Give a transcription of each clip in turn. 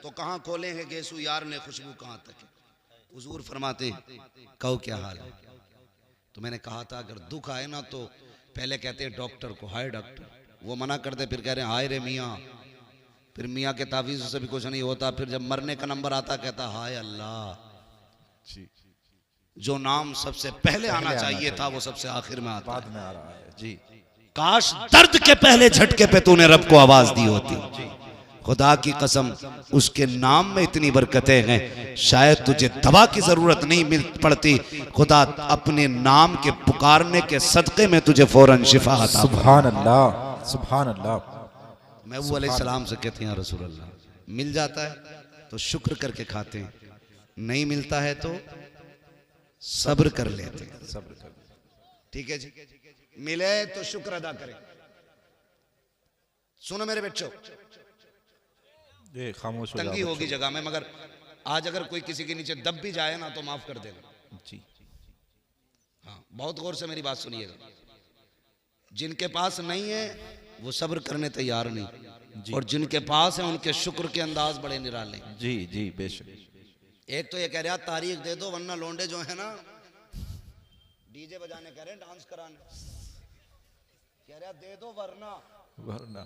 तो कहाँ खोलेंगे गेसू यार ने खुशबू कहाँ तक है। हुजूर फरमाते कहो क्या हाल है। तो मैंने कहा था अगर दुख आए ना तो पहले कहते हैं डॉक्टर को, हाय डॉक्टर, वो मना करते, फिर कह रहे हैं हाय रे मियाँ, फिर मियाँ के तावीज़ से भी कुछ नहीं होता, फिर जब मरने का नंबर आता कहता हाय अल्लाह। जो नाम सबसे पहले आना चाहिए था वो सबसे आखिर में आता बाद में आ रहा है जी। काश दर्द के पहले झटके पे तूने रब को आवाज दी होती। खुदा की कसम उसके नाम में इतनी बरकतें हैं, शायद तुझे दवा की जरूरत नहीं मिल पड़ती, खुदा अपने नाम के पुकारने के सदके में तुझे फौरन शिफा अता। सुभान अल्लाह, सुभान अल्लाह। महबूब अलैहिस्सलाम से कहते हैं रसूल अल्लाह, मिल जाता है तो शुक्र करके खाते हैं, नहीं मिलता है तो सब्र कर लेते हैं। सब्र कर, ठीक है जी। मिले तो शुक्र अदा करें। सुनो मेरे बच्चों, ये खामोश हो तंगी जाओ होगी जगह में, मगर आज अगर कोई किसी के नीचे दब भी जाए ना तो माफ कर देगा जी। हाँ, बहुत गौर से मेरी बात सुनिएगा। जिनके पास नहीं है वो सब्र करने तैयार नहीं, और जिनके पास है उनके शुक्र के अंदाज बड़े निराले जी जी बेशक। एक तो ये कह रहा तारीख दे दो वरना लौंडे जो है ना डीजे बजाने कह रहे हैं, डांस कराने कह रहा दे दो वरना वरना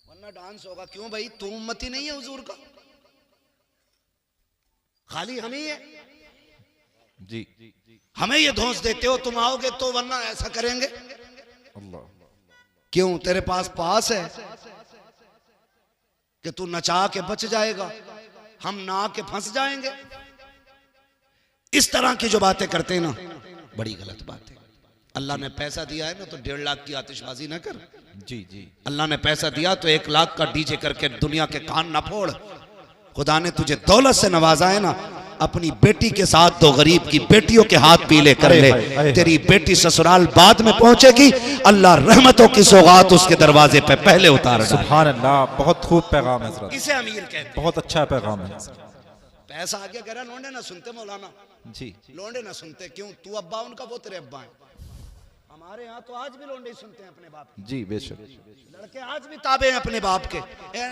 वरना डांस होगा। क्यों भाई, तू उम्मती नहीं है हुजूर का, खाली हम ही है। जी। हमें ये धौंस देते हो तुम आओगे तो वरना ऐसा करेंगे। अल्लाह, क्यों, तेरे पास है कि तू नचा के बच जाएगा, हम ना के फंस जाएंगे। इस तरह की जो बातें करते हैं ना बड़ी गलत बात है। अल्लाह ने पैसा दिया है ना तो 1.5 लाख की आतिशबाजी ना कर। जी जी। अल्लाह ने पैसा दिया तो 1 लाख का डीजे करके दुनिया के कान ना फोड़। खुदा ने तुझे दौलत से नवाजा है ना, अपनी बेटी के साथ दो गरीब की बेटियों के हाथ पीले कर ले। तेरी बेटी ससुराल बाद में पहुंचेगी, अल्लाह रहमतों की सौगात उसके दरवाजे पे पहले उतार। सुभान अल्लाह, बहुत खूब पैगाम है हज़रत। इसे अमीर कहते हैं। बहुत अच्छा पैगाम है। पैसा आ गया, कह रहा लोंडे ना सुनते मौलाना जी। लोंडे ना सुनते। क्यों, तू अब्बा उनका वो तेरे अब्बा है। हमारे यहाँ तो आज भी लोंडे सुनते हैं अपने बाप के। जी बेशक। लड़के आज भी ताबे हैं अपने बाप के।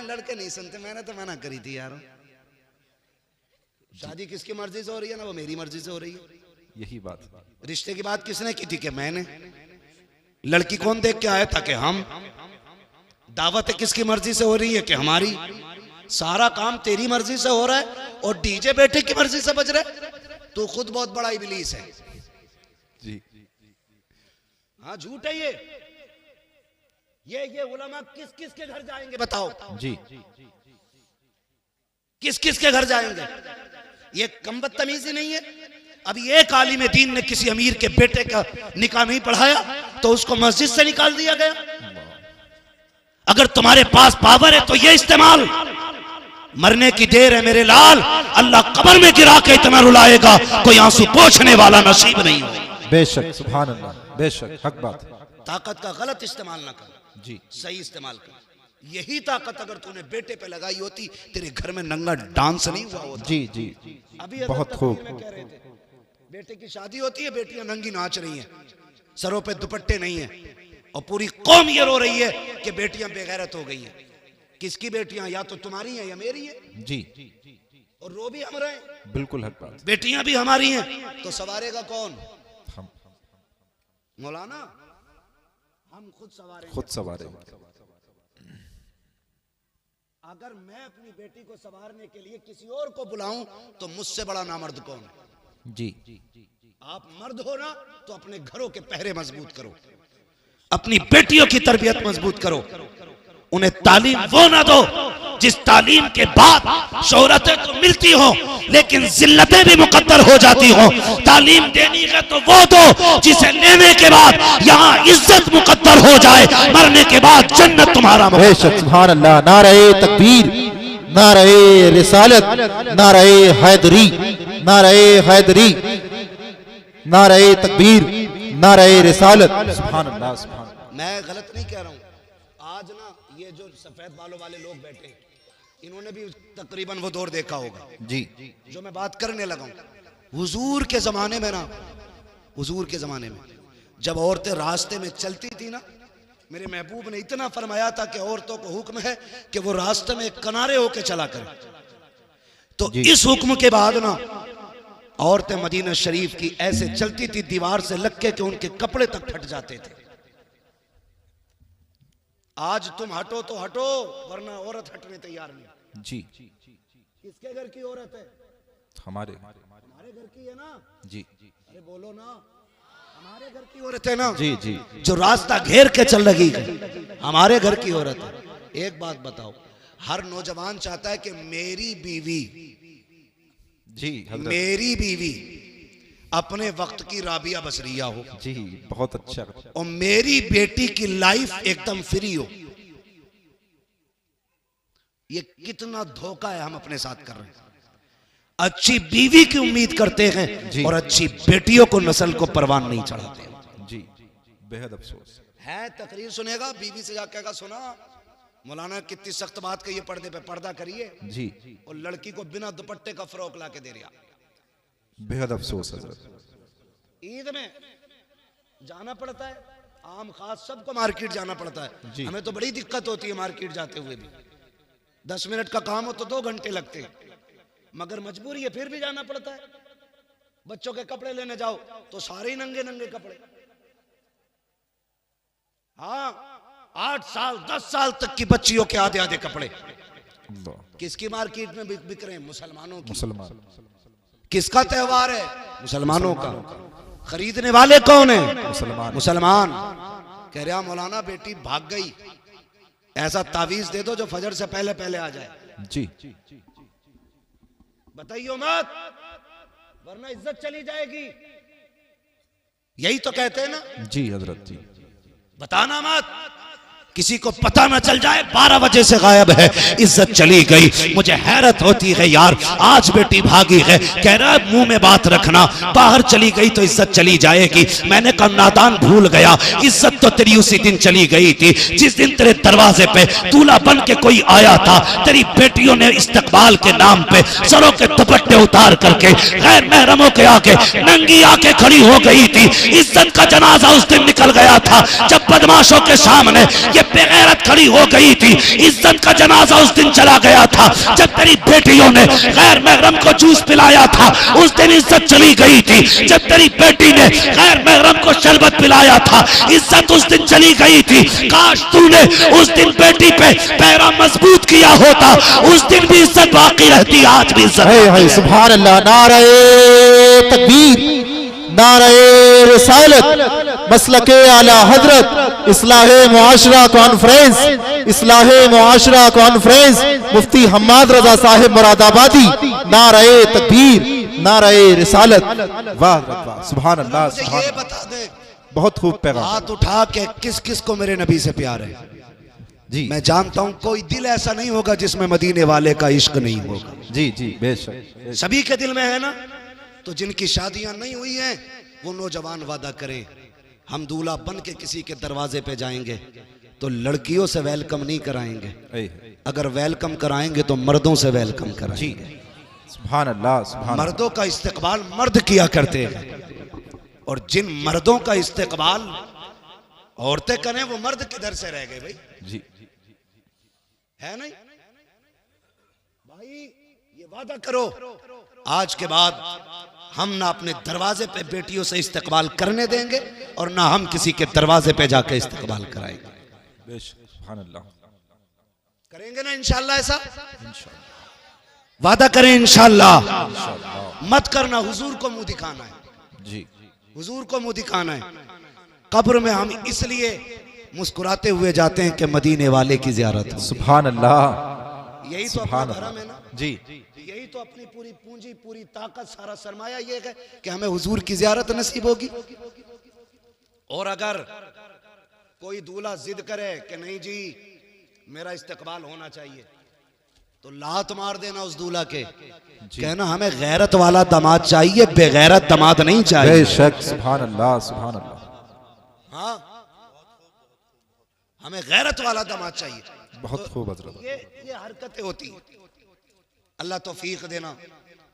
लड़के नहीं सुनते, मैंने तो मना करी थी यार। शादी किसकी मर्जी से हो रही है ना, वो मेरी मर्जी से हो रही है। यही बात। रिश्ते की बात किसने की थी कि मैंने। लड़की कौन देख के आया था कि हम। दावत किसकी मर्जी से हो रही है कि हमारी। सारा काम तेरी मर्जी से हो रहा है और डीजे बेटे की मर्जी से बज रहा है। तू खुद बहुत बड़ा इबलीस है जी। हाँ, झूठ है ये उलमा किस किस के घर जाएंगे बताओ। जी। किस किस के घर जाएंगे, ये कम बदतमीजी नहीं है। अभी एक आलिम दीन ने किसी अमीर के बेटे का निकाह नहीं पढ़ाया तो उसको मस्जिद से निकाल दिया गया। अगर तुम्हारे पास पावर है तो ये इस्तेमाल। मरने की देर है मेरे लाल, अल्लाह कब्र में गिरा के इतना रुलाएगा कोई आंसू पोंछने वाला नसीब नहीं हो। बेशक, सुभान अल्लाह, बेशक, हक बात। ताकत का गलत इस्तेमाल ना कर जी, सही इस्तेमाल कर। यही ताकत अगर तूने बेटे पे लगाई होती तेरे घर में नंगा डांस नहीं हुआ होता। जी जी। अभी बहुत खूब। कह रहे थे बेटे की शादी होती है, बेटियां नंगी नाच रही हैं, सरों पे दुपट्टे नहीं है, और पूरी कौम ये रो रही है कि बेटियां बेगैरत हो गई हैं। किसकी बेटियां, या तो तुम्हारी हैं या मेरी हैं। जी। और रो भी हम रहे हैं, बिल्कुल हक बात। बेटियां भी हमारी हैं, तो सवारेगा कौन? हम मौलाना, हम खुद सवारेंगे। खुद सवारे। अगर मैं अपनी बेटी को संवारने के लिए किसी और को बुलाऊं तो मुझसे बड़ा नामर्द कौन है? जी। आप मर्द हो ना तो अपने घरों के पहरे मजबूत करो, अपनी बेटियों की तरबियत मजबूत करो, उन्हें तालीम वो ना दो जिस तालीम के बाद शोहरतें तो मिलती हो लेकिन जिल्लतें भी मुकद्दर हो जाती हो। तालीम देनी है तो वो दो जिसे लेने के बाद यहाँ इज्जत मुकद्दर हो जाए, मरने के बाद जन्नत तुम्हारा। बेशक, सुभान अल्लाह। नारे तकबीर, नारे रिसालत, नारे हैदरी, नारे हैदरी, नारे तकबीर, नारे रिसालत। सुभान अल्लाह, सुभान। मैं गलत नहीं कह रहा हूँ। आज ना ये जो सफेद बालों वाले लोग बैठे इन्होंने भी तकरीबन वो दौर देखा होगा जी, जो मैं बात करने लगा हूँ। हुजूर के जमाने में ना, हुजूर के जमाने में जब औरतें रास्ते में चलती थी ना, मेरे महबूब ने इतना फरमाया था कि औरतों को हुक्म है कि वो रास्ते में किनारे होके चला करें। तो जी। इस हुक्म के बाद ना औरतें मदीना शरीफ की ऐसे चलती थी दीवार से लग के कि उनके कपड़े तक फट जाते थे। आज तुम हटो तो हटो, वरना औरत हटने तैयार नहीं। जी। किसके घर की औरत है? हमारे हमारे घर की है ना। जी अरे बोलो ना, हमारे घर की औरत है ना। जी जी जो रास्ता घेर के चल रही है, हमारे घर की औरत है। एक बात बताओ, हर नौजवान चाहता है कि मेरी बीवी, जी हजरत। मेरी बीवी अपने वक्त की राबिया बसरिया हो, जी बहुत अच्छा। और मेरी बेटी की लाइफ एकदम फ्री हो। ये कितना धोखा है हम अपने साथ कर रहे हैं। अच्छी बीवी की उम्मीद करते हैं और अच्छी बेटियों को नस्ल को परवान नहीं चढ़ाते। जी बेहद अफसोस है तकरीर सुनेगा, बीवी से जाकर कहेगा सुना मौलाना कितनी सख्त बात कही है, पर्दे पे पर्दा करिए, जी। और लड़की को बिना दुपट्टे का फ्रॉक ला के दे रहा। बेहद अफसोस हजरत। ईद में जाना पड़ता है, आम खास सबको मार्केट जाना पड़ता है। हमें तो बड़ी दिक्कत होती है मार्केट जाते हुए भी। 10 मिनट का काम हो तो 2 घंटे लगते हैं, मगर मजबूरी है फिर भी जाना पड़ता है। बच्चों के कपड़े लेने जाओ तो सारे ही नंगे नंगे कपड़े। हाँ, 8 साल 10 साल तक की बच्चियों के आधे आधे कपड़े। किसकी मार्केट में बिक रहे हैं? मुसलमानों की। मुसलमान। किसका त्योहार है? मुसलमानों का। खरीदने वाले कौन है? मुसलमान। मुसलमान। कह रहा मौलाना बेटी भाग गई, ऐसा तावीज दे दो जो फजर से पहले पहले आ जाए। जी बताइयो मत, वरना इज्जत चली जाएगी। यही तो कहते हैं ना। जी हजरत। जी बताना मत, किसी को पता ना चल जाए 12 बजे से गायब है, इज्जत चली गई। मुझे हैरत होती है यार, आज बेटी भागी है, कह रहा है मुंह में बात रखना, बाहर चली गई तो इज्जत चली जाएगी। मैंने कहा नादान भूल गया, इज्जत तो तेरी उसी दिन चली गई थी जिस दिन तेरे दरवाजे पे दूल्हा बन के कोई आया था। तेरी बेटियों ने इस्तकबाल के नाम पे सरों के दुपट्टे उतार करके गैर महरमों के आगे नंगी आके खड़ी हो गई थी। इज्जत का जनाजा उस दिन निकल गया था जब बदमाशों के सामने ये बेगैरत खड़ी हो गई थी। इज्जत का जनाजा उस दिन चला गया था जब तेरी बेटियों ने गैर महरम को जूस पिलाया था। उस दिन इज्जत चली गई थी जब तेरी बेटी ने गैर महरम को शरबत पिलाया था। इज्जत उस दिन चली गई थी। काश तूने उस दिन बेटी पे पैरा मजबूत किया होता, उस दिन भी इज्जत बाकी रहती, आज भी इज्जत। है सुभान अल्लाह। नारे तकबीर, नारे रिसालत, मसलके आला हजरत, इस्लाहे मुआशरा कॉन्फ्रेंस, इस्लाहे मुआशरा कॉन्फ्रेंस, मुफ्ती हम्माद रजा साहिब मुरादाबादी। नारे तकबीर, नारे रिसालत। वाह वाह सुभान अल्लाह। मुझे ये बता दे, बहुत खूब पैगाम। हाथ उठा के किस किस को मेरे नबी से प्यार है? जी मैं जानता हूं कोई दिल ऐसा नहीं होगा जिसमें मदीने वाले का इश्क नहीं होगा। जी जी बेशक। सभी के दिल में है ना। तो जिनकी शादियां नहीं हुई हैं वो नौजवान वादा करें, हम दूल्हा बन के किसी के दरवाजे पे जाएंगे तो लड़कियों से वेलकम नहीं कराएंगे, अगर वेलकम कराएंगे तो मर्दों से वेलकम कराएंगे। सुभान अल्लाह सुभान। मर्दों का इस्तेकबाल मर्द किया करते हैं, और जिन मर्दों का इस्तेकबाल औरतें करें वो मर्द किधर से रह गए भाई? जी है नहीं भाई? ये वादा करो आज के बाद हम ना अपने दरवाजे पे बेटियों से इस्तेकबाल करने देंगे और ना हम किसी के दरवाजे पे जाके इस्तेकबाल कराएंगे। बेशक सुभान अल्लाह। करेंगे ना इंशाल्लाह? ऐसा वादा करें इंशाल्लाह। मत करना, हुजूर को मुंह दिखाना है। जी हुजूर को मुंह दिखाना है। कब्र में हम इसलिए मुस्कुराते हुए जाते हैं कि मदीने वाले की जियारत हो। सुभान अल्लाह। यही तो अपना धर्म है ना। जी यही तो अपनी पूरी पूंजी, पूरी ताकत, सारा सरमाया ये है कि हमें हुजूर की जियारत नसीब होगी। और अगर कोई दूल्हा जिद करे कि नहीं जी मेरा इस्तेकबाल होना चाहिए, तो लात मार देना उस दूल्हा के, कहना हमें गैरत वाला दामाद चाहिए, बेगैरत दामाद नहीं चाहिए। बेशक सुभान अल्लाह सुभान अल्लाह। हाँ, हमें गैरत वाला दामाद चाहिए। बहुत खूब हजरत। ये हरकतें होती हैं। अल्लाह तौफीक देना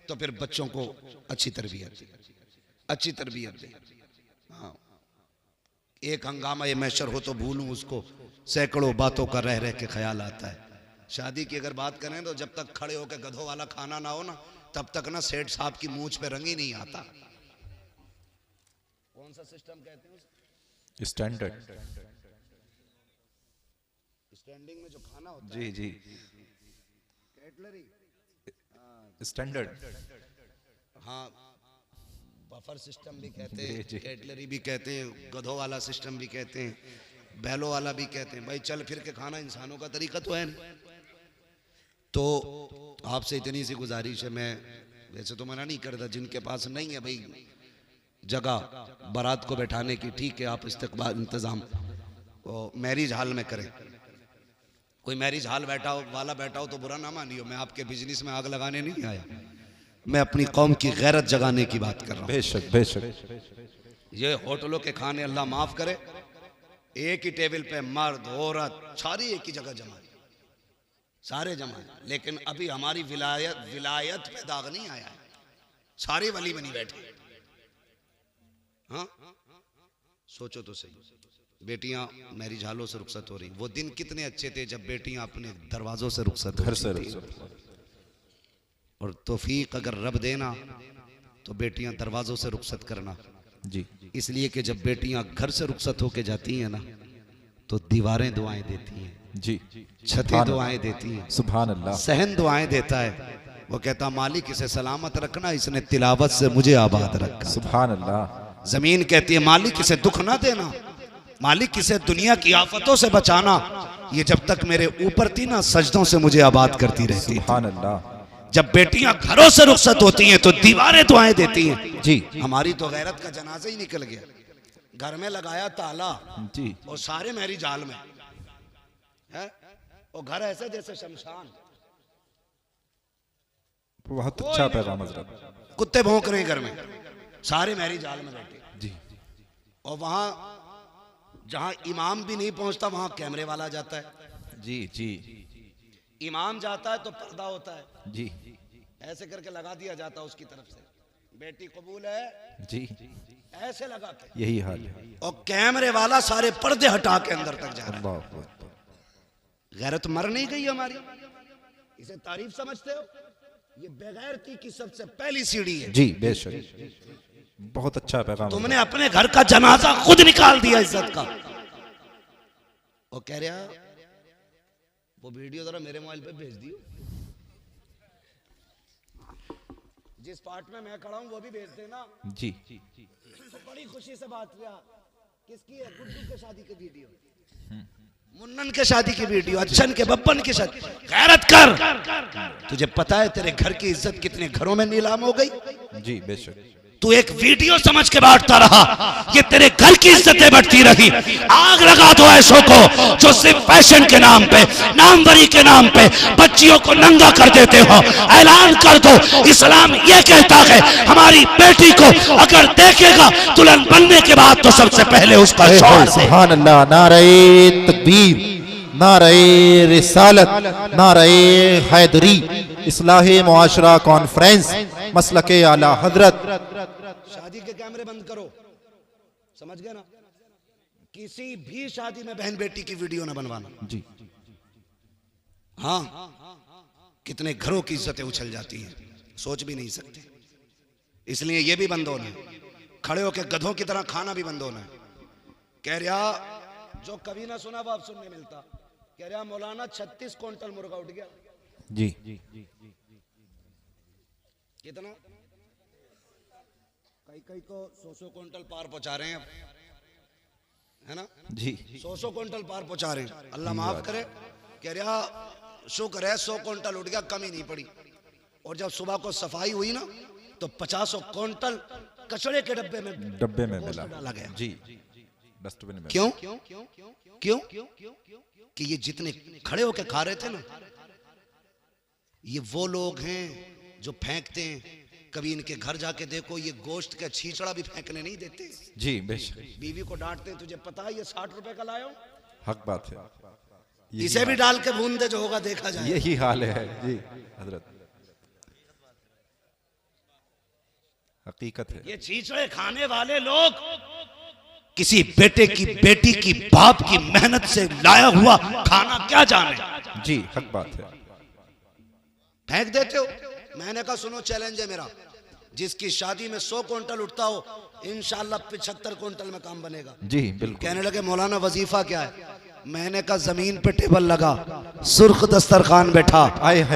तो फिर बच्चों को अच्छी तरबियत दे। हाँ, एक हंगामा ये मैशर हो तो भूलूं उसको, सैकड़ों बातों का रह रह के ख्याल आता है। शादी की अगर बात करें तो जब तक खड़े होकर गधों वाला खाना ना हो ना, तब तक ना सेठ साहब की मूंछ पे रंग ही नहीं आता। कौन सा सिस्टम कहते हैं उसे? स्टैंडर्ड। स्टैंडिंग में जो खाना होता जी जी, कैटलरी, स्टैंडर्ड। हाँ, बफर सिस्टम भी कहते जी, हैं, जी। कैटलरी भी कहते हैं, गधों वाला सिस्टम भी कहते हैं, बैलों वाला भी कहते हैं। भाई चल फिर के खाना इंसानों का तरीका तो है नहीं। तो आपसे इतनी सी गुजारिश है, मैं वैसे तो मना नहीं करता, जिनके पास नहीं है भाई जगह बारात को बैठाने की, ठीक है आप इस्तकबाल इंतजाम मैरिज हॉल में करें। कोई मैरिज हॉल वाला बैठा हो तो बुरा ना मानियो, मैं आपके बिजनेस में आग लगाने नहीं आया, मैं अपनी कौम की गैरत जगाने की बात कर रहा हूँ। बेशक बेशक। ये होटलों के खाने अल्लाह माफ करे, एक ही टेबल पे मर्द औरत सारी एक ही जगह जमा है, सारे जमा है, लेकिन अभी हमारी विलायत पे दाग नहीं आया है, सारी वली बनी बैठी। हाँ सोचो तो सही, बेटियां मैरिज हॉलों से रुखसत हो रही। वो दिन कितने अच्छे थे जब बेटियां अपने दरवाजों से रुखसत घर से होती थी। और तौफीक अगर रब देना तो बेटियां दरवाजों से रुखसत करना। जी, इसलिए कि जब बेटियां घर से रुखसत होके जाती हैं ना, तो दीवारें दुआएं देती हैं, जी, छतें दुआएं देती हैं, सुभान अल्लाह। सहन दुआएं देता है। वो कहता मालिक इसे सलामत रखना, इसने तिलावत से मुझे आबाद रखा। सुभान अल्लाह। जमीन कहती है मालिक इसे दुख ना देना, मालिक इसे दुनिया की आफतों से बचाना। ये जब तक मेरे ऊपर थी ना, सजदों से मुझे आबाद करती रहती। सुभान अल्लाह। जब बेटियां घरों से रुखसत होती हैं तो दीवारें दुआएं देती हैं। जी, हमारी तो गैरत का जनाजा ही निकल गया, घर में लगाया ताला जी, और सारे मैरिज हॉल में है, और घर ऐसे जैसे शमशान, बहुत अच्छा पैगाम हज़रत। कुत्ते भौंक रहे हैं घर में, सारे मैरिज हॉल में बैठे। जी, और वहां जहां इमाम भी नहीं पहुंचता वहां कैमरे वाला जाता है। जी, जी, इमाम जाता है तो पर्दा होता है, जी, ऐसे करके लगा दिया जाता है उसकी तरफ से, बेटी कबूल है, जी, ऐसे लगाते। यही हाल है। और कैमरे वाला सारे पर्दे हटा के अंदर तक जा रहा है। अल्लाह अकबर। गैरत मर नहीं गई हमारी, इसे तारीफ समझते हो? ये बेगैरती की सबसे पहली सीढ़ी है। जी बेशक, बहुत अच्छा पैगाम। तुमने अपने घर का जनाजा खुद निकाल दिया इज्जत का। वो कह रहा वो वीडियो जरा मेरे मोबाइल पे भेज दियो, जिस पार्ट में मैं खड़ा हूं वो भी भेज देना। जी, तो बड़ी खुशी से बात किया, किसकी है? गुड्डू के शादी की वीडियो, मुन्नन के शादी की वीडियो, अच्छन के बब्बन की शादी। गैरत कर, तुझे पता है तेरे घर की इज्जत कितने घरों में नीलाम हो गई? जी बेशक। तू एक वीडियो समझ के बांटता रहा, ये तेरे घर की इज्जतें बढ़ती रही। आग लगा दो ऐसों को जो सिर्फ फैशन के नाम पे, नामवरी के नाम पे बच्चियों को नंगा कर देते हो। ऐलान कर दो, इस्लाम ये कहता है हमारी बेटी को अगर देखेगा दुल्हन बनने के बाद तो सबसे पहले उसका शौहर से। सुभान अल्लाह। नारे तकबीर, नारे रिसालत, नारे हैदरी, इस्लाहे मुआशरा कॉन्फ्रेंस, मसलके आला हजरत। शादी के कैमरे बंद करो, समझ गए ना? किसी भी शादी में बहन बेटी की वीडियो ना बनवाना। जी, हाँ, कितने घरों की इज्जतें उछल जाती हैं, सोच भी नहीं सकते। इसलिए ये भी बंद होना है, खड़े होकर गधों की तरह खाना भी बंद होना है। कह रहा जो कभी ना सुना वो अब सुनने मिलता, कह रहा मौलाना 36 क्विंटल मुर्गा उठ गया। जी, कितना? कई को 100 क्विंटल पार पहुंचा रहे हैं अब, है ना? जी, 100 क्विंटल पार पहुंचा रहे हैं। अल्लाह माफ करे, कह रहा शुक्र है 100 क्विंटल उठ गया, कमी नहीं पड़ी। और जब सुबह को सफाई हुई ना तो 50 क्विंटल कचड़े के डब्बे में मिला डाला गया। जी, डस्टबिन में। क्यों? क्यों? कि ये जितने खड़े होके खा रहे थे ना, ये वो लोग हैं जो फेंकते हैं। कभी इनके घर जाके देखो, ये गोश्त का छींचड़ा भी फेंकने नहीं देते। जी बेशक, बीवी को डांटते हैं, तुझे पता है ये 60 रुपए का लाया हूं, हक बात है। इसे भी डाल के भून दे, जो होगा देखा जाए। यही हाल है जी हजरत, हकीकत है। ये छींचड़े खाने वाले लोग किसी बेटे की बेटी की बाप की मेहनत से लाया हुआ खाना क्या जाने, जी हक बात है। फेंक देते हो। मैंने कहा सुनो चैलेंज है मेरा, जिसकी शादी में 100 क्विंटल उठता हो इंशाल्लाह 75 क्विंटल में काम बनेगा। जी बिल्कुल। कहने लगे मौलाना वजीफा क्या है? मैंने कहा जमीन पे टेबल लगा, सुर्ख दस्तरखान बैठा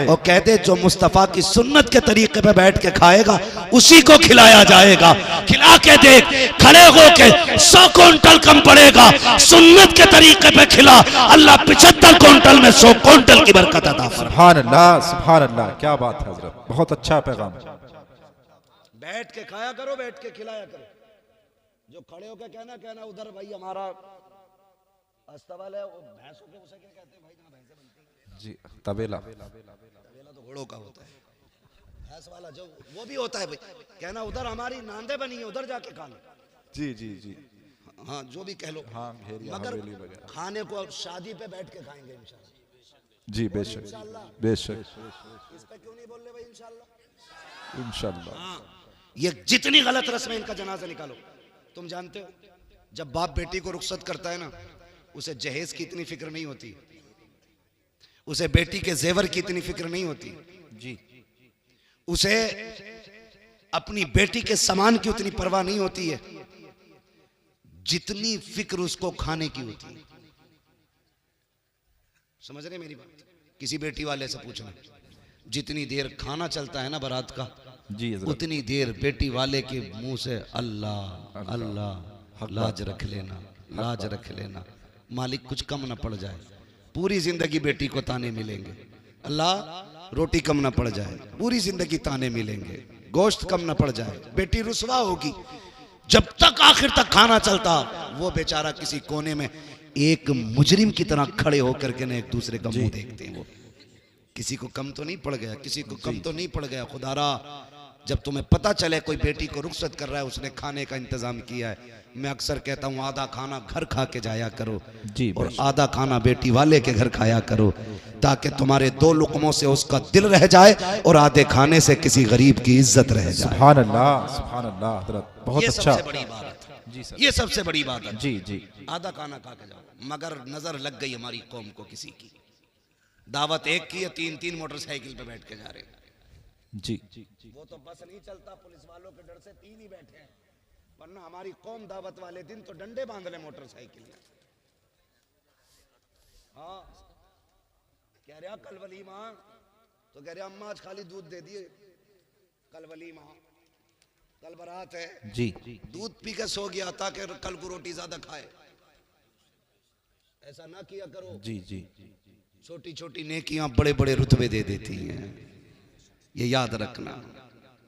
और कहते जो मुस्तफा की सुन्नत के तरीके पे बैठ के खाएगा उसी को खिलाया जाएगा। खिला के देख, खड़े होके 100 क्विंटल कम पड़ेगा, सुन्नत के तरीके पे खिला, अल्लाह 75 क्विंटल में 100 क्विंटल की बरकत अता फरमाए। सुभान अल्लाह, सुभान अल्लाह, क्या बात है हजरत, बहुत अच्छा पैगाम। बैठ के खाया करो, बैठ के खिलाया करो। जो खड़े होके कहना उधर भाई हमारा अस्तबल है, वो भैंसों के उसे क्या कहते हैं भाई, जहाँ भैंसें बनती हैं? जी तबेला। तबेला तो घोड़ों का होता है, भैंस वाला जो वो भी होता है भाई। कहना उधर हमारी नांदे बनी है, उधर जाके खा लो। जी जी जी। हाँ जो भी कह लो, हाँ मगर खाने को शादी पे बैठ के खाएंगे इंशाल्लाह। जी बेशक बेशक। इस पे क्यों नहीं बोल रहे भाई इंशाल्लाह? इंशाल्लाह। हाँ, ये जितनी गलत रस्म है इनका जनाजा निकालो। तुम जानते हो जब बाप बेटी को रुखसत करता है ना, उसे जहेज की इतनी फिक्र नहीं होती, उसे बेटी के जेवर की इतनी फिक्र नहीं होती जी, उसे अपनी बेटी के सामान की उतनी परवाह नहीं होती है जितनी फिक्र उसको खाने की होती है। समझ रहे मेरी बात? किसी बेटी वाले से पूछना, जितनी देर खाना चलता है ना बारात का, जी उतनी देर बेटी वाले के मुंह से अल्लाह अल्लाह, लाज रख लेना, लाज रख लेना, मालिक कुछ कम ना पड़ जाए। पूरी जिंदगी बेटी को ताने मिलेंगे, अल्लाह रोटी कम ना पड़ जाए, पूरी जिंदगी ताने मिलेंगे, गोश्त कम ना पड़ जाए, बेटी रुसवा होगी। जब तक आखिर तक खाना चलता, वो बेचारा किसी कोने में एक मुजरिम की तरह खड़े होकर के ना एक दूसरे का मुंह देखते हैं। वो किसी को कम तो नहीं पड़ गया, किसी को कम तो नहीं पड़ गया। खुदारा जब तुम्हें पता चले कोई बेटी को रुखसत कर रहा है, उसने खाने का इंतजाम किया है, मैं अक्सर कहता हूँ आधा खाना घर खा के जाया करो जी, और आधा खाना बेटी वाले के घर खाया करो, ताकि तुम्हारे 2 लुकमों से उसका दिल रह जाए और आधे खाने से किसी गरीब की इज्जत रह जाए। सुभान अल्लाह, सुभान अल्लाह हजरत, बहुत ये अच्छा। सबसे बड़ी बात है जी सर, ये सबसे बड़ी बात है जी जी। आधा खाना खा के जाओ। मगर नजर लग गई हमारी कौम को किसी की, दावत एक की है, 3-3 मोटरसाइकिल पे बैठ के जा रहे जी। वो तो बस नहीं चलता, पुलिस वालों के डर से 3 ही बैठे हैं, वरना हमारी कौम दावत वाले दिन तो डंडे बांध ले मोटरसाइकिल में। हाँ कह रहा कल वलीमा, तो कह रहा अम्मा आज खाली दूध दे दिए, कल वलीमा, कल बारात है जी। दूध पी के सो गया ताकि कल को रोटी ज्यादा खाए। ऐसा ना किया करो। जी जी। छोटी छोटी नेकियां बड़े बड़े रुतबे दे देती हैं, ये याद रखना।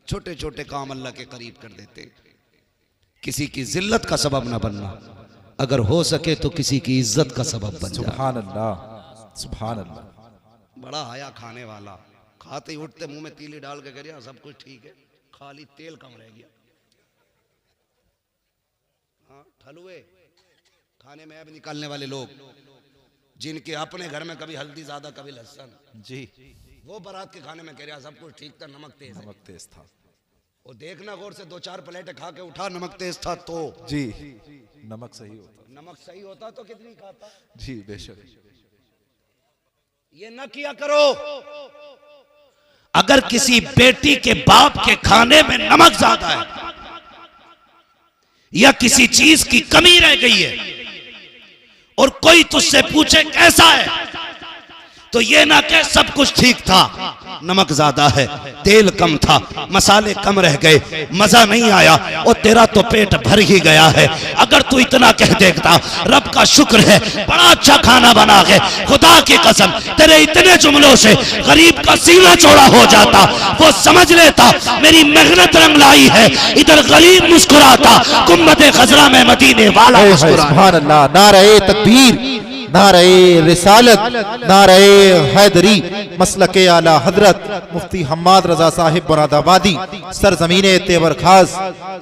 छोटे छोटे काम अल्लाह के करीब कर देते। किसी की जिल्लत का सबब ना बनना, अगर हो सके तो किसी की इज्जत का सबब बन जा। सुभान अल्लाह, सुभान अल्लाह। बड़ा आया खाने वाला, खाते ही उठते मुंह में तीली डाल के करिया सब कुछ ठीक है, खाली तेल कम रह गया। हाँ ठलुए खाने में ऐब निकालने वाले लोग, जिनके अपने घर में कभी हल्दी ज्यादा कभी लहसुन, जी। वो बारात के खाने में कह रहा सब कुछ ठीक था, नमक तेज है। नमक तेज था। वो देखना गौर से 2-4 प्लेटें खा के उठा, नमक तेज था तो जी, नमक सही होता। नमक सही होता तो कितनी खाता। जी बेशक। ये न किया करो। अगर किसी बेटी के बाप के खाने में नमक ज्यादा है या किसी चीज की कमी रह गई है और कोई तुझसे पूछे कैसा है, तो ये ना कह सब कुछ ठीक था, नमक ज्यादा है, तेल कम था, मसाले कम रह गए, मजा नहीं आया और तेरा तो पेट भर ही गया है। अगर तू इतना कह देता रब का शुक्र है बड़ा अच्छा खाना बना के, खुदा की कसम तेरे इतने जुमलों से गरीब का सीना चौड़ा हो जाता, वो समझ लेता मेरी मेहनत रंग लाई है। इधर गरीब मुस्कुराता, गुम्बद खजरा में मदीने वाला मुस्कुराता। सुभान अल्लाह, नारे तकबीर, नारे रिसालत, नारे हैदरी, मसलके आला हजरत मुफ्ती हम्माद रजा साहिब मुरादाबादी, सरजमीने तेवर खास,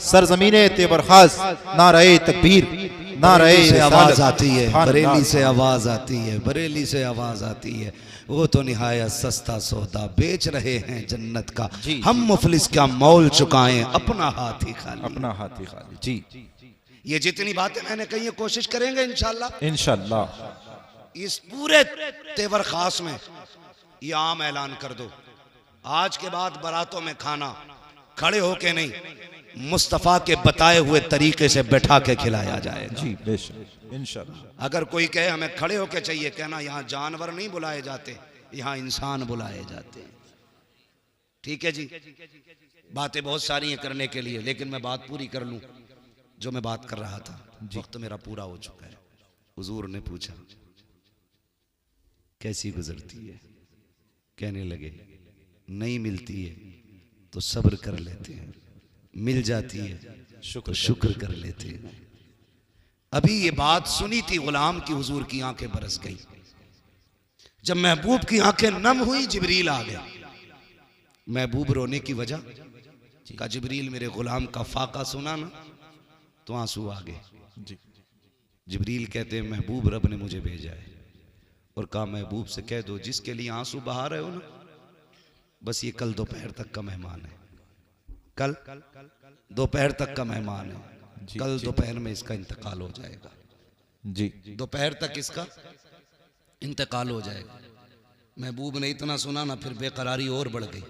सरजमीने तेवर खास, नारे तकबीर, नारे से आवाज आती है, सुभान बरेली अल्लाह। से आवाज आती है, बरेली से आवाज आती है। वो तो निहायत सस्ता सौदा बेच रहे हैं जन्नत का, जी। हम मुफलिस क्या मौल चुकाएं अपना हाथ ही खाली। अपना हाथी खाली। जी ये जितनी बातें मैंने कही है कोशिश करेंगे इंशाल्लाह। इंशाल्लाह। इस पूरे तेवर खास में ये आम ऐलान कर दो, आज के बाद बारातों में खाना खड़े होके नहीं, मुस्तफ़ा के बताए हुए तरीके से बैठा के खिलाया जाएगा। जी बेशक इंशाल्लाह। अगर कोई कहे हमें खड़े होके चाहिए, कहना यहाँ जानवर नहीं बुलाए जाते, यहाँ इंसान बुलाए जाते हैं। ठीक है जी, बातें बहुत सारी हैं करने के लिए, लेकिन मैं बात पूरी कर लूं जो मैं बात कर रहा था। वक्त मेरा पूरा हो चुका है। हुजूर ने पूछा कैसी गुजरती है, कहने लगे नहीं मिलती है तो सब्र कर लेते हैं, मिल जाती है तो शुक्र कर लेते हैं। अभी ये बात सुनी थी गुलाम की, हुजूर की आंखें बरस गई। जब महबूब की आंखें नम हुई, जिब्रील आ गया। महबूब रोने की वजह का, जिब्रील मेरे गुलाम का फाका सुना ना तो आंसू आ गए। जिब्रील कहते हैं महबूब रब ने मुझे भेजा है और कहा महबूब से कह दो जिसके लिए आंसू बहा रहे हो ना, बस ये कल दोपहर तक का मेहमान है, कल दोपहर तक का मेहमान है, कल दोपहर में इसका इंतकाल हो जाएगा। जी दोपहर तक इसका इंतकाल हो जाएगा। महबूब ने इतना सुना ना, फिर बेकरारी और बढ़ गई।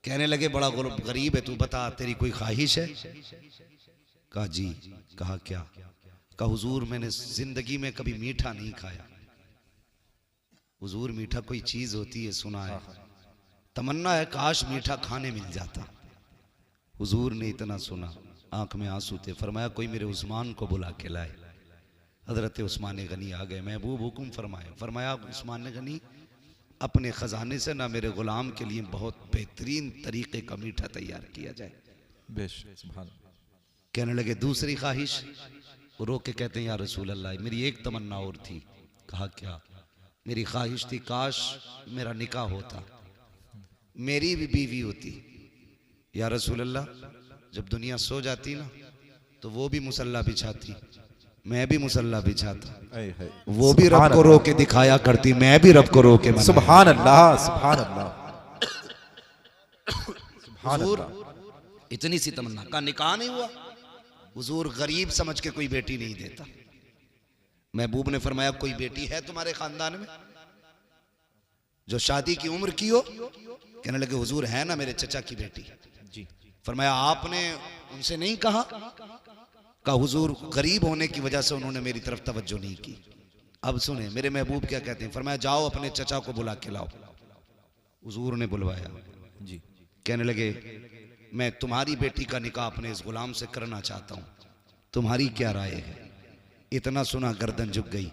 कहने लगे बड़ा गरीब है तू, बता तेरी कोई ख्वाहिश है? कहा जी। कहा क्या? कहा हुजूर मैंने जिंदगी में कभी मीठा नहीं खाया। हुजूर मीठा कोई चीज होती है सुना है, तमन्ना है काश मीठा खाने मिल जाता। हुजूर ने इतना सुना, आंख में आंसू थे। फरमाया कोई मेरे उस्मान को बुला के लाए। हजरत उस्मान गनी आ गए। महबूब हुक्म फरमाए। फरमाया उस्मान गनी अपने खजाने से ना मेरे गुलाम के लिए बहुत बेहतरीन तरीके का मीठा तैयार किया जाए। बेशक सुभान। कहने लगे दूसरी ख्वाहिश? रो के कहते हैं या रसूल अल्लाह मेरी एक तमन्ना और थी। कहा क्या? मेरी ख्वाहिश थी काश मेरा निकाह होता, मेरी भी बीवी होती। या रसूल अल्लाह जब दुनिया सो जाती ना तो वो भी मुसल्ला बिछाती, मैं भी मुसल्ला बिछाता, वो भी रब को रो के दिखाया करती, मैं भी रब को रो के। सुभान अल्लाह सुभान अल्लाह सुभान अल्लाह। इतनी सी तमन्ना का निकाह नहीं हुआ। हुजूर गरीब समझ के कोई बेटी नहीं देता। महबूब ने फरमाया कोई बेटी है तुम्हारे खानदान में जो शादी की उम्र की हो? कहने लगे हुजूर है ना मेरे चचा की बेटी। जी। फरमाया आपने उनसे नहीं कहा? कहा हुजूर गरीब होने की वजह से उन्होंने मेरी तरफ तवज्जो नहीं की। अब सुने मेरे महबूब क्या कहते हैं। फरमाया जाओ अपने चचा को बुला के लाओ। हुजूर ने बुलवाया। जी। कहने लगे मैं तुम्हारी बेटी का निकाह अपने इस गुलाम से करना चाहता हूं, तुम्हारी क्या राय है? इतना सुना गर्दन झुक गई।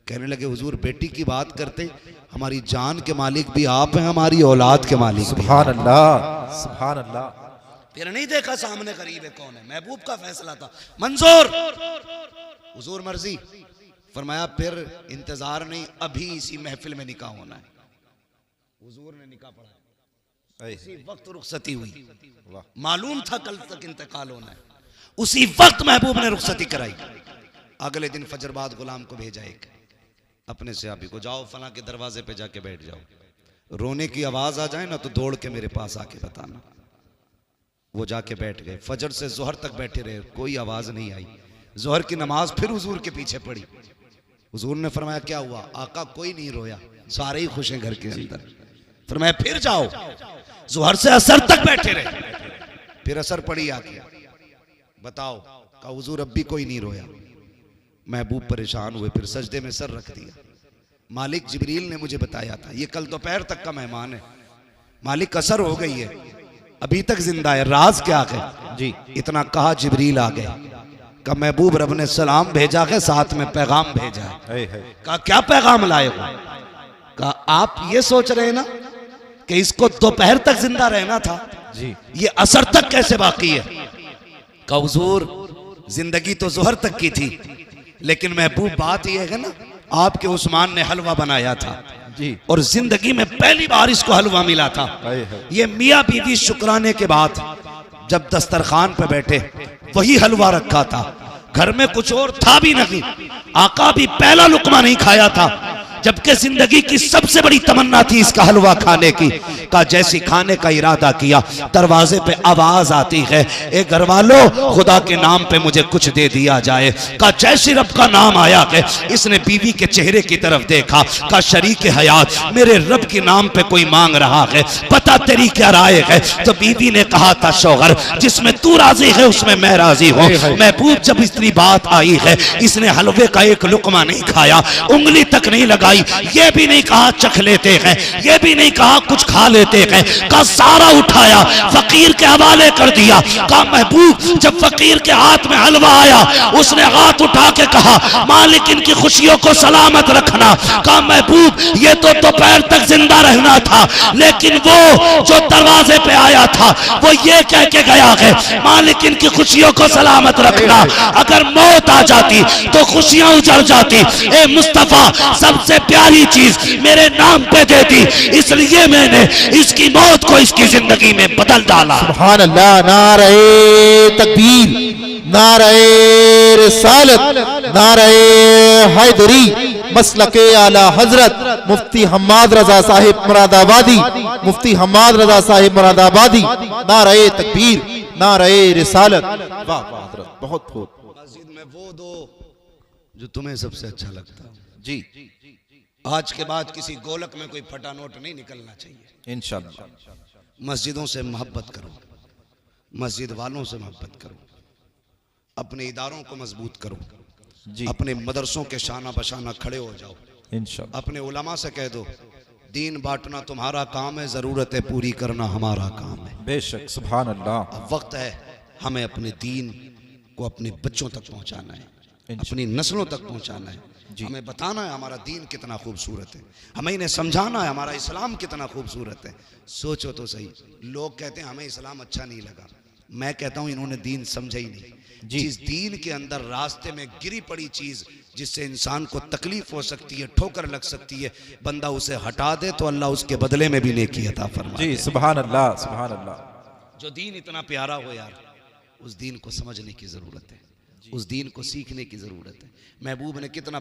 कहने लगे हुजूर बेटी की बात करते, हमारी जान के मालिक भी आप हैं, हमारी औलाद के मालिक। सुभान अल्लाह सुभान अल्लाह। फिर नहीं देखा सामने गरीब है कौन है, महबूब का फैसला था मंजूर, हुजूर मर्जी। फरमाया फिर इंतजार नहीं, अभी इसी महफिल में निकाह होना है। हुजूर ने निकाह पढ़ा, इसी वक्त रुखसती हुई। मालूम था कल तक इंतकाल होना है, उसी वक्त महबूब ने रुखसती कराई। अगले दिन फजर बाद गुलाम को भेजा एक अपने सहाबी को, जाओ फला के दरवाजे पे जाके बैठ जाओ, रोने की आवाज आ जाए ना तो दौड़ के मेरे पास आके बताना। वो जाके बैठ गए। फजर से जोहर तक बैठे रहे, कोई आवाज नहीं आई। जोहर की नमाज फिर हुजूर के पीछे पड़ी। हुजूर ने फरमाया क्या हुआ? आका कोई नहीं रोया, सारे ही खुश हैं घर के अंदर। फरमाया फिर जाओ। जोहर से असर तक बैठे रहे, फिर असर पड़ी आके, बताओ। का हुजूर अब भी कोई नहीं रोया। महबूब परेशान हुए, फिर सजदे में सर रख दिया। मालिक जिब्रील ने मुझे बताया था ये कल दोपहर तक का मेहमान है, मालिक असर हो गई है, अभी तक जिंदा है, राज क्या है? जी। इतना कहा जिब्रील आ गए। का महबूब रब ने सलाम भेजा है, साथ में पैगाम भेजा है। कहा क्या पैगाम लाए हो? कहा आप ये सोच रहे हैं ना कि इसको दोपहर तक जिंदा रहना था जी, ये असर तक कैसे बाकी है? कहा हुजूर जिंदगी तो जोहर तक की थी, लेकिन महबूब बात यह है ना आपके उस्मान ने हलवा बनाया था जी, और जिंदगी में पहली बार इसको हलवा मिला था। ये मियाँ बीवी शुक्राने के बाद जब दस्तरखान पे बैठे वही हलवा रखा था, घर में कुछ और था भी नहीं। आका भी पहला लुकमा नहीं खाया था जबकि जिंदगी की सबसे बड़ी तमन्ना थी इसका हलवा खाने की। कहा जैसी खाने का इरादा किया, दरवाजे पे आवाज आती है, ए घर वालों, खुदा के नाम पे मुझे कुछ दे दिया जाए। कहा जैसे रब का नाम आया है, इसने बीवी के चेहरे की तरफ देखा। कहा शरीक हयात, मेरे रब के नाम पे कोई मांग रहा है, पता तेरी क्या राय है? तो बीवी ने कहा था शौहर, जिसमें तू राजी है उसमें मैं राजी हूँ। महबूब जब इतनी बात आई है, इसने हलवे का एक लुकमा नहीं खाया, उंगली तक नहीं लगाई, ये भी नहीं कहा चख लेते हैं, ये भी नहीं कहा कुछ खा लेते हैं। कहा सारा उठाया फकीर के हवाले कर दिया। कहा महबूब जब फकीर के हाथ में हलवा आया, उसने हाथ उठा के कहा मालिक इनकी खुशियों को सलामत रखना। कहा महबूब ये तो दोपहर तक जिंदा रहना था, लेकिन वो जो दरवाजे पे आया था वो ये कह के गया है मालिक इनकी खुशियों को सलामत रखना। अगर मौत आ जाती तो खुशियां उजड़ जाती। ए मुस्तफा सबसे प्यारी चीज मेरे नाम पे दे दी, इसलिए मैंने इसकी मौत को इसकी जिंदगी में बदल डाला। सुभान अल्लाह। नारे तकबीर, नारे रिसालत, नारे हैदरी, मसलके आला हजरत मुफ्ती हम्माद रजा साहिब मुरादाबादी, मुफ्ती हम्माद रजा साहिब मुरादाबादी। नारे तकबीर, नारे रिसालत। वाह वाह हजरत, बहुत बहुत। मस्जिद में वो दो जो तुम्हें सबसे अच्छा लगता जी आज के बाद किसी गोलक में कोई फटा नोट नहीं निकलना चाहिए। इंशाअल्लाह। मस्जिदों से मोहब्बत करो, मस्जिद वालों से मोहब्बत करो, अपने इदारों को मजबूत करो जी अपने मदरसों के शाना बशाना खड़े हो जाओ। इंशाअल्लाह। अपने उलमा से कह दो दीन बांटना तुम्हारा काम है, जरूरतें पूरी करना हमारा काम है। बेशक। सुभान अल्लाह। अब वक्त है हमें अपने दीन को अपने बच्चों तक पहुंचाना है, अपनी नस्लों तक पहुंचाना है। हमें बताना है हमारा दीन कितना खूबसूरत है, हमें इन्हें समझाना है हमारा इस्लाम कितना खूबसूरत है। सोचो तो सही, लोग कहते हैं हमें इस्लाम अच्छा नहीं लगा, मैं कहता हूं इन्होंने दीन समझा ही नहीं। जिस दीन के अंदर रास्ते में गिरी पड़ी चीज जिससे इंसान को तकलीफ हो सकती है, ठोकर लग सकती है, बंदा उसे हटा दे तो अल्लाह उसके बदले में भी नेकी अता फरमाए। जी सुभान अल्लाह, सुभान अल्लाह। जो दीन इतना प्यारा हो यार, उस दीन को समझने की जरूरत है, उस दीन को सीखने की जरूरत है। महबूब ने कितना